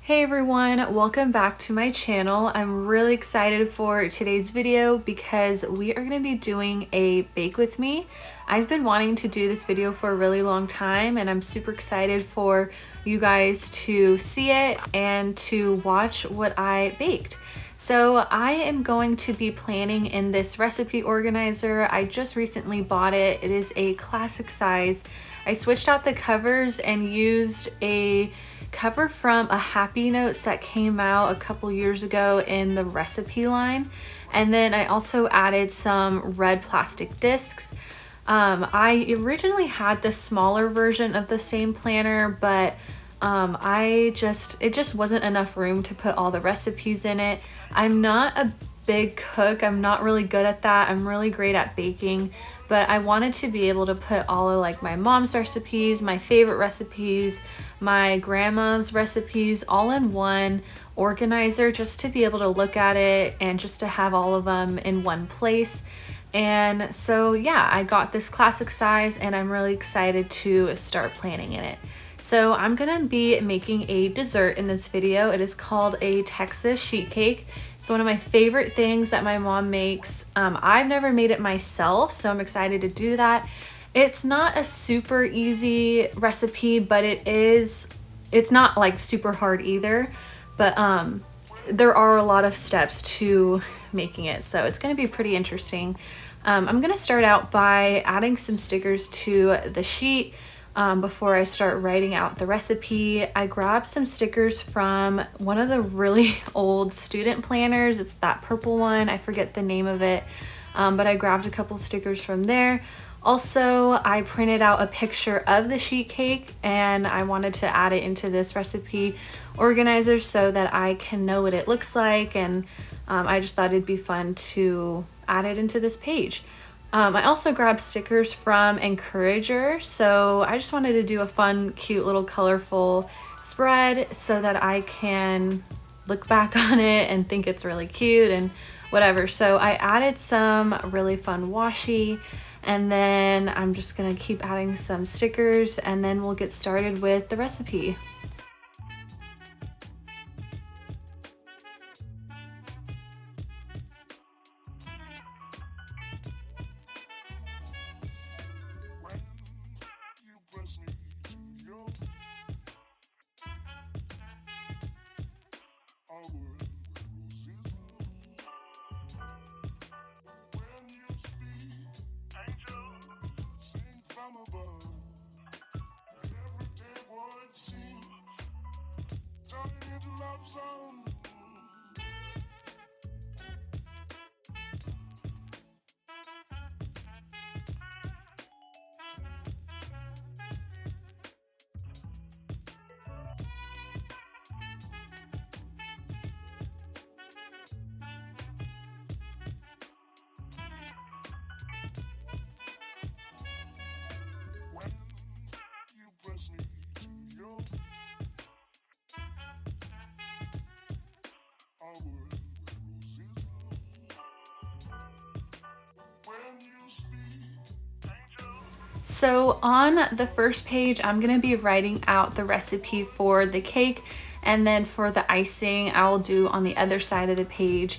Hey everyone, welcome back to my channel. I'm really excited for today's video because we are going to be doing a bake with me. I've been wanting to do this video for a really long time and I'm super excited for you guys to see it and to watch what I baked. So I am going to be planning in this recipe organizer. I just recently bought it. It is a classic size. I switched out the covers and used a cover from a Happy Notes that came out a couple years ago in the recipe line. And then I also added some red plastic discs. I originally had the smaller version of the same planner, but it just wasn't enough room to put all the recipes in it. I'm not a big cook. I'm not really good at that. I'm really great at baking, but I wanted to be able to put all of like my mom's recipes, my favorite recipes, my grandma's recipes all in one organizer, just to be able to look at it and just to have all of them in one place. And so yeah, I got this classic size and I'm really excited to start planning in it. So I'm gonna be making a dessert in this video. It is called a Texas sheet cake. It's one of my favorite things that my mom makes. I've never made it myself, so I'm excited to do that. It's not a super easy recipe, but it's not like super hard either, but there are a lot of steps to making it, so it's gonna be pretty interesting. I'm gonna start out by adding some stickers to the sheet. Before I start writing out the recipe, I grabbed some stickers from one of the really old student planners. It's that purple one, I forget the name of it, but I grabbed a couple stickers from there. Also, I printed out a picture of the sheet cake and I wanted to add it into this recipe organizer so that I can know what it looks like, and I just thought it'd be fun to add it into this page. I also grabbed stickers from Encourager, so I just wanted to do a fun, cute little colorful spread so that I can look back on it and think it's really cute and whatever. So I added some really fun washi, and then I'm just gonna keep adding some stickers and then we'll get started with the recipe. So on the first page, I'm going to be writing out the recipe for the cake, and then for the icing, I will do on the other side of the page.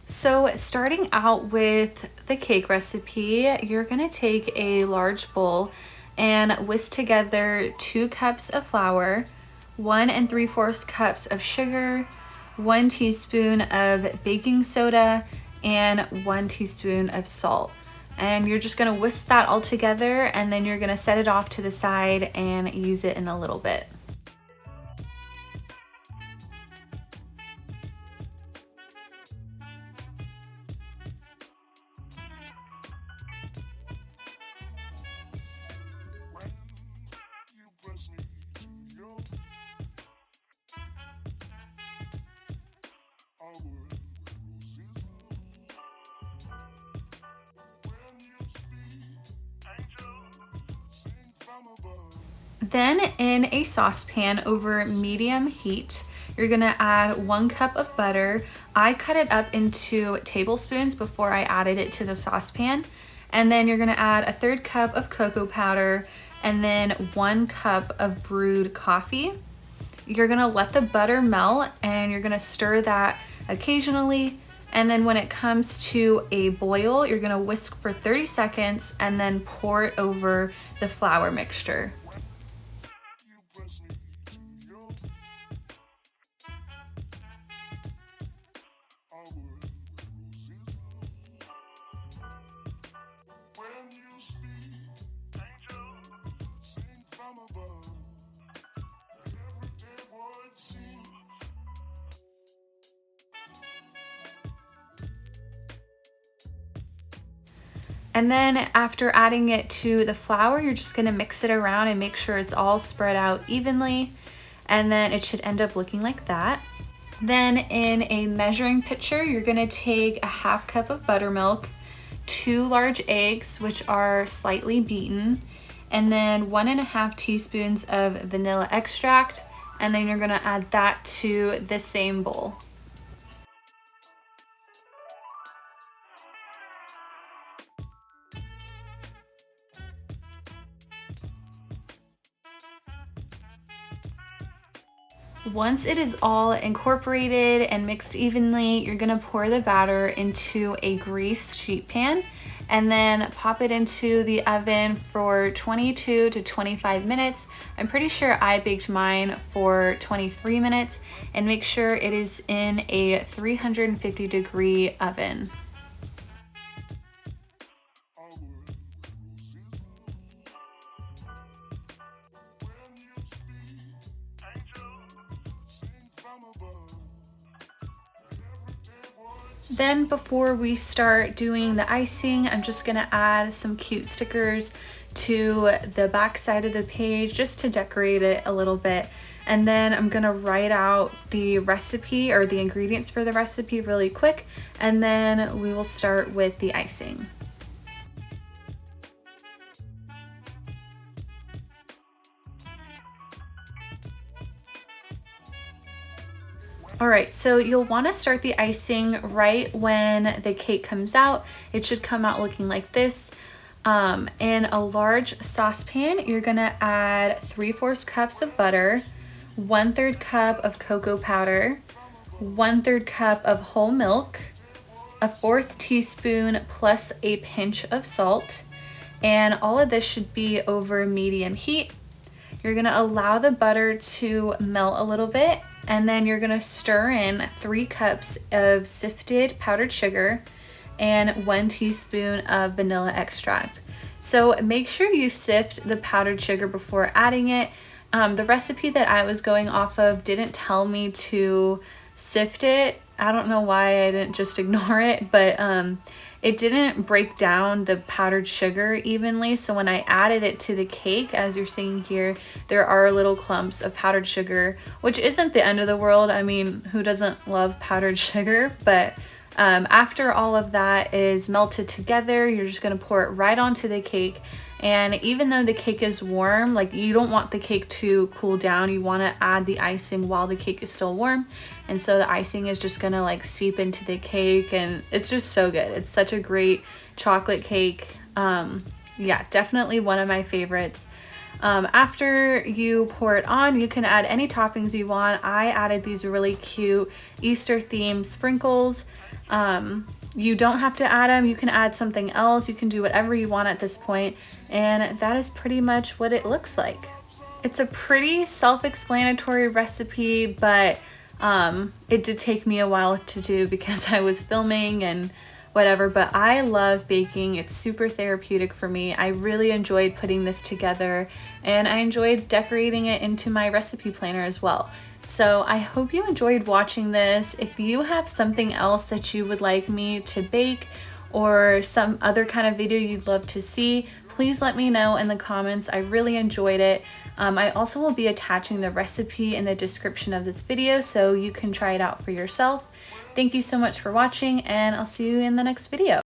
So starting out with the cake recipe, you're gonna take a large bowl and whisk together 2 cups of flour, 1 3/4 cups of sugar, 1 teaspoon of baking soda, and 1 teaspoon of salt. And you're just gonna whisk that all together, and then you're gonna set it off to the side and use it in a little bit. Then in a saucepan over medium heat, you're gonna add 1 cup of butter. I cut it up into tablespoons before I added it to the saucepan. And then you're gonna add a 1/3 cup of cocoa powder and then 1 cup of brewed coffee. You're gonna let the butter melt and you're gonna stir that occasionally. And then when it comes to a boil, you're gonna whisk for 30 seconds and then pour it over the flour mixture. And then after adding it to the flour, you're just gonna mix it around and make sure it's all spread out evenly. And then it should end up looking like that. Then in a measuring pitcher, you're gonna take a 1/2 cup of buttermilk, 2 large eggs, which are slightly beaten, and then 1½ teaspoons of vanilla extract. And then you're gonna add that to the same bowl. Once it is all incorporated and mixed evenly, you're gonna pour the batter into a greased sheet pan and then pop it into the oven for 22 to 25 minutes. I'm pretty sure I baked mine for 23 minutes, and make sure it is in a 350-degree oven. Then before we start doing the icing, I'm just gonna add some cute stickers to the back side of the page just to decorate it a little bit. And then I'm gonna write out the recipe or the ingredients for the recipe really quick, and then we will start with the icing. All right, so you'll want to start the icing right when the cake comes out. It should come out looking like this. In a large saucepan, you're gonna add 3/4 cups of butter, 1/3 cup of cocoa powder, 1/3 cup of whole milk, a 1/4 teaspoon plus a pinch of salt, and all of this should be over medium heat. You're gonna allow the butter to melt a little bit, and then you're gonna stir in 3 cups of sifted powdered sugar and 1 teaspoon of vanilla extract. So make sure you sift the powdered sugar before adding it. The recipe that I was going off of didn't tell me to sift it. I don't know why I didn't just ignore it, but it didn't break down the powdered sugar evenly. So when I added it to the cake, as you're seeing here, there are little clumps of powdered sugar, which isn't the end of the world. I mean, who doesn't love powdered sugar? But after all of that is melted together, you're just gonna pour it right onto the cake. And even though the cake is warm, like, you don't want the cake to cool down. You want to add the icing while the cake is still warm. And so the icing is just gonna like seep into the cake, and it's just so good. It's such a great chocolate cake. Yeah, definitely one of my favorites. After you pour it on, you can add any toppings you want. I added these really cute Easter themed sprinkles. You don't have to add them. You can add something else. You can do whatever you want at this point. And that is pretty much what it looks like. It's a pretty self-explanatory recipe, but it did take me a while to do because I was filming and whatever, but I love baking. It's super therapeutic for me. I really enjoyed putting this together, and I enjoyed decorating it into my recipe planner as well. So I hope you enjoyed watching this. If you have something else that you would like me to bake or some other kind of video you'd love to see, please let me know in the comments. I really enjoyed it. I also will be attaching the recipe in the description of this video so you can try it out for yourself. Thank you so much for watching, and I'll see you in the next video.